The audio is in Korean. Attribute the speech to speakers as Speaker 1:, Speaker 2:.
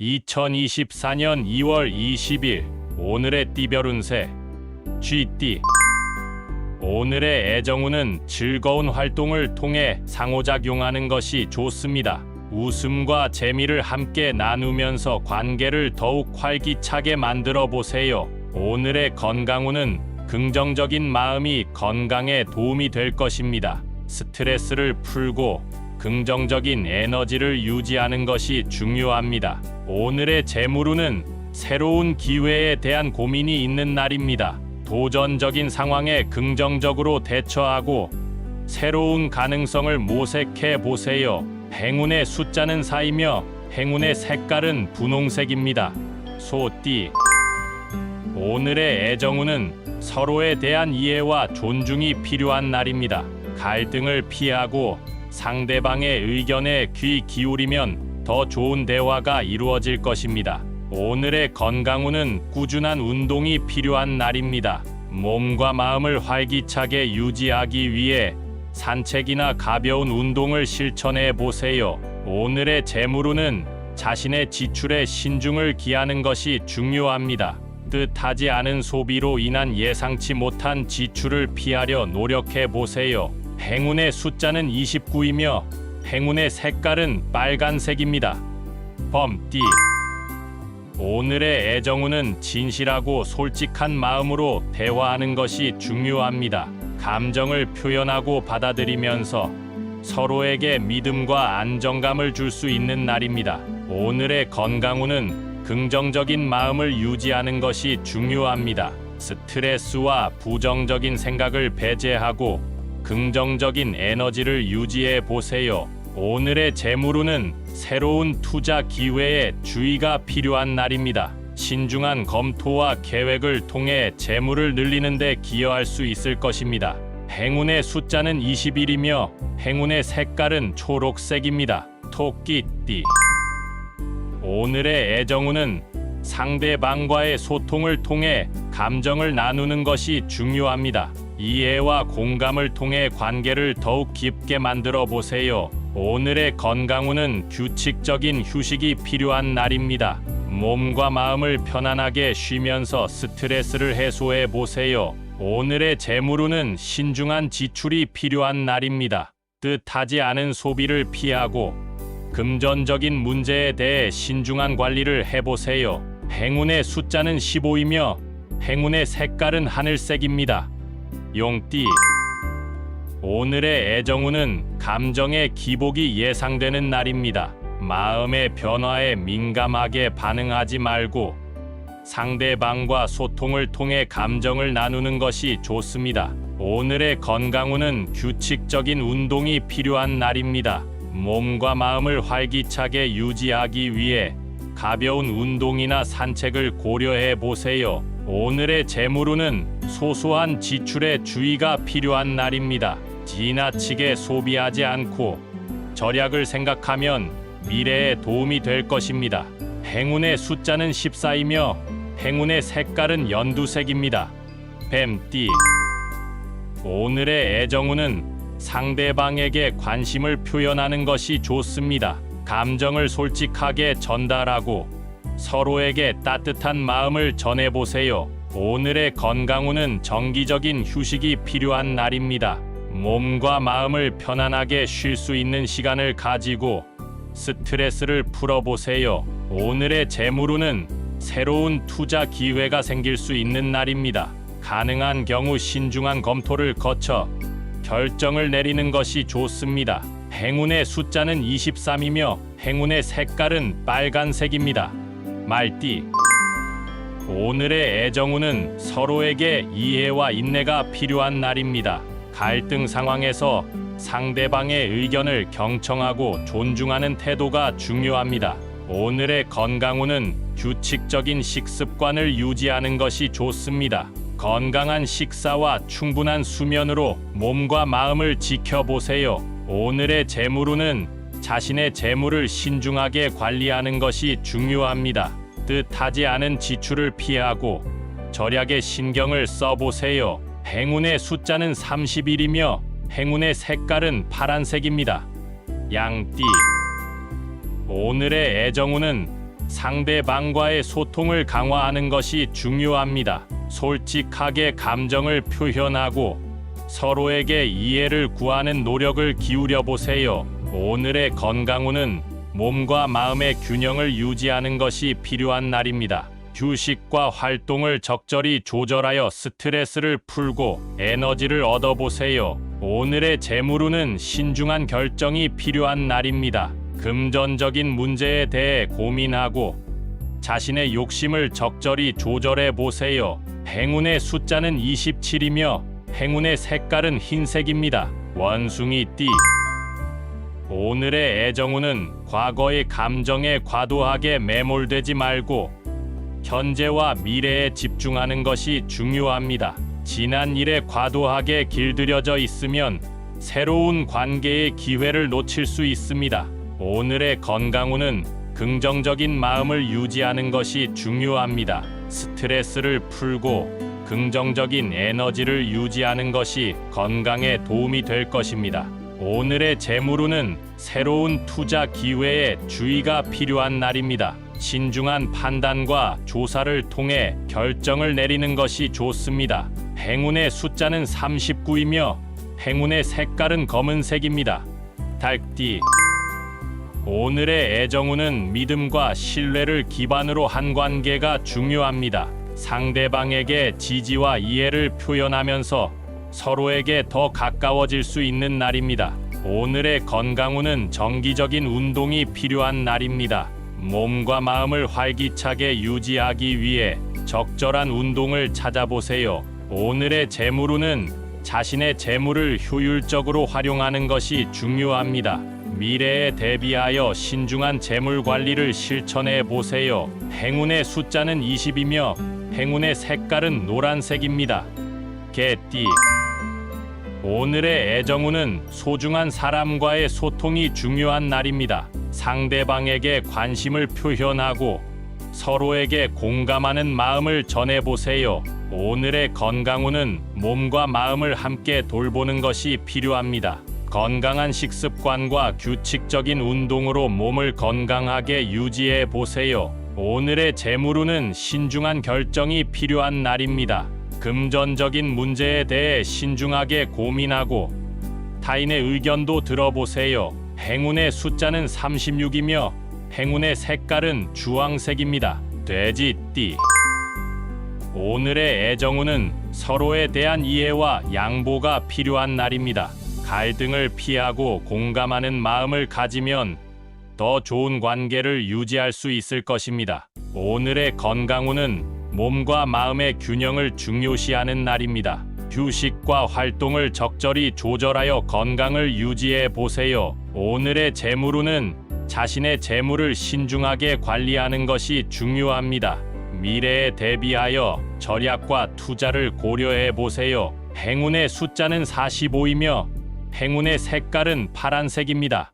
Speaker 1: 2024년 2월 20일 오늘의 띠별 운세 쥐띠. 오늘의 애정운은 즐거운 활동을 통해 상호작용하는 것이 좋습니다. 웃음과 재미를 함께 나누면서 관계를 더욱 활기차게 만들어 보세요. 오늘의 건강운은 긍정적인 마음이 건강에 도움이 될 것입니다. 스트레스를 풀고 긍정적인 에너지를 유지하는 것이 중요합니다. 오늘의 재물운은 새로운 기회에 대한 고민이 있는 날입니다. 도전적인 상황에 긍정적으로 대처하고 새로운 가능성을 모색해 보세요. 행운의 숫자는 4이며 행운의 색깔은 분홍색입니다. 소띠. 오늘의 애정운은 서로에 대한 이해와 존중이 필요한 날입니다. 갈등을 피하고 상대방의 의견에 귀 기울이면 더 좋은 대화가 이루어질 것입니다. 오늘의 건강운은 꾸준한 운동이 필요한 날입니다. 몸과 마음을 활기차게 유지하기 위해 산책이나 가벼운 운동을 실천해 보세요. 오늘의 재물운은 자신의 지출에 신중을 기하는 것이 중요합니다. 뜻하지 않은 소비로 인한 예상치 못한 지출을 피하려 노력해 보세요. 행운의 숫자는 29이며 행운의 색깔은 빨간색입니다. 범띠. 오늘의 애정운은 진실하고 솔직한 마음으로 대화하는 것이 중요합니다. 감정을 표현하고 받아들이면서 서로에게 믿음과 안정감을 줄 수 있는 날입니다. 오늘의 건강운은 긍정적인 마음을 유지하는 것이 중요합니다. 스트레스와 부정적인 생각을 배제하고 긍정적인 에너지를 유지해 보세요. 오늘의 재물운은 새로운 투자 기회에 주의가 필요한 날입니다. 신중한 검토와 계획을 통해 재물을 늘리는 데 기여할 수 있을 것입니다. 행운의 숫자는 21이며 행운의 색깔은 초록색입니다. 토끼띠. 오늘의 애정운은 상대방과의 소통을 통해 감정을 나누는 것이 중요합니다. 이해와 공감을 통해 관계를 더욱 깊게 만들어 보세요. 오늘의 건강운은 규칙적인 휴식이 필요한 날입니다. 몸과 마음을 편안하게 쉬면서 스트레스를 해소해 보세요. 오늘의 재물운은 신중한 지출이 필요한 날입니다. 뜻하지 않은 소비를 피하고 금전적인 문제에 대해 신중한 관리를 해보세요. 행운의 숫자는 15이며 행운의 색깔은 하늘색입니다. 용띠. 오늘의 애정운은 감정의 기복이 예상되는 날입니다. 마음의 변화에 민감하게 반응하지 말고 상대방과 소통을 통해 감정을 나누는 것이 좋습니다. 오늘의 건강운은 규칙적인 운동이 필요한 날입니다. 몸과 마음을 활기차게 유지하기 위해 가벼운 운동이나 산책을 고려해 보세요. 오늘의 재물운은 소소한 지출에 주의가 필요한 날입니다. 지나치게 소비하지 않고 절약을 생각하면 미래에 도움이 될 것입니다. 행운의 숫자는 14이며 행운의 색깔은 연두색입니다. 뱀띠. 오늘의 애정운은 상대방에게 관심을 표현하는 것이 좋습니다. 감정을 솔직하게 전달하고 서로에게 따뜻한 마음을 전해보세요. 오늘의 건강운은 정기적인 휴식이 필요한 날입니다. 몸과 마음을 편안하게 쉴 수 있는 시간을 가지고 스트레스를 풀어보세요. 오늘의 재물운은 새로운 투자 기회가 생길 수 있는 날입니다. 가능한 경우 신중한 검토를 거쳐 결정을 내리는 것이 좋습니다. 행운의 숫자는 23이며 행운의 색깔은 빨간색입니다. 말띠. 오늘의 애정운은 서로에게 이해와 인내가 필요한 날입니다. 갈등 상황에서 상대방의 의견을 경청하고 존중하는 태도가 중요합니다. 오늘의 건강운은 규칙적인 식습관을 유지하는 것이 좋습니다. 건강한 식사와 충분한 수면으로 몸과 마음을 지켜보세요. 오늘의 재물운은 자신의 재물을 신중하게 관리하는 것이 중요합니다. 뜻하지 않은 지출을 피하고 절약에 신경을 써보세요. 행운의 숫자는 31이며 행운의 색깔은 파란색입니다. 양띠. 오늘의 애정운은 상대방과의 소통을 강화하는 것이 중요합니다. 솔직하게 감정을 표현하고 서로에게 이해를 구하는 노력을 기울여 보세요. 오늘의 건강운은 몸과 마음의 균형을 유지하는 것이 필요한 날입니다. 휴식과 활동을 적절히 조절하여 스트레스를 풀고 에너지를 얻어보세요. 오늘의 재물운은 신중한 결정이 필요한 날입니다. 금전적인 문제에 대해 고민하고 자신의 욕심을 적절히 조절해 보세요. 행운의 숫자는 27이며 행운의 색깔은 흰색입니다. 원숭이 띠. 오늘의 애정운은 과거의 감정에 과도하게 매몰되지 말고 현재와 미래에 집중하는 것이 중요합니다. 지난 일에 과도하게 길들여져 있으면 새로운 관계의 기회를 놓칠 수 있습니다. 오늘의 건강운은 긍정적인 마음을 유지하는 것이 중요합니다. 스트레스를 풀고 긍정적인 에너지를 유지하는 것이 건강에 도움이 될 것입니다. 오늘의 재물운은 새로운 투자 기회에 주의가 필요한 날입니다. 신중한 판단과 조사를 통해 결정을 내리는 것이 좋습니다. 행운의 숫자는 39이며 행운의 색깔은 검은색입니다. 닭띠. 오늘의 애정운은 믿음과 신뢰를 기반으로 한 관계가 중요합니다. 상대방에게 지지와 이해를 표현하면서 서로에게 더 가까워질 수 있는 날입니다. 오늘의 건강운은 정기적인 운동이 필요한 날입니다. 몸과 마음을 활기차게 유지하기 위해 적절한 운동을 찾아보세요. 오늘의 재물운은 자신의 재물을 효율적으로 활용하는 것이 중요합니다. 미래에 대비하여 신중한 재물 관리를 실천해 보세요. 행운의 숫자는 20이며 행운의 색깔은 노란색입니다. 개띠. 오늘의 애정운은 소중한 사람과의 소통이 중요한 날입니다. 상대방에게 관심을 표현하고 서로에게 공감하는 마음을 전해보세요. 오늘의 건강운은 몸과 마음을 함께 돌보는 것이 필요합니다. 건강한 식습관과 규칙적인 운동으로 몸을 건강하게 유지해 보세요. 오늘의 재물운은 신중한 결정이 필요한 날입니다. 금전적인 문제에 대해 신중하게 고민하고 타인의 의견도 들어보세요. 행운의 숫자는 36이며 행운의 색깔은 주황색입니다. 돼지띠. 오늘의 애정운은 서로에 대한 이해와 양보가 필요한 날입니다. 갈등을 피하고 공감하는 마음을 가지면 더 좋은 관계를 유지할 수 있을 것입니다. 오늘의 건강운은 몸과 마음의 균형을 중요시하는 날입니다. 휴식과 활동을 적절히 조절하여 건강을 유지해 보세요. 오늘의 재물운은 자신의 재물을 신중하게 관리하는 것이 중요합니다. 미래에 대비하여 절약과 투자를 고려해 보세요. 행운의 숫자는 45이며 행운의 색깔은 파란색입니다.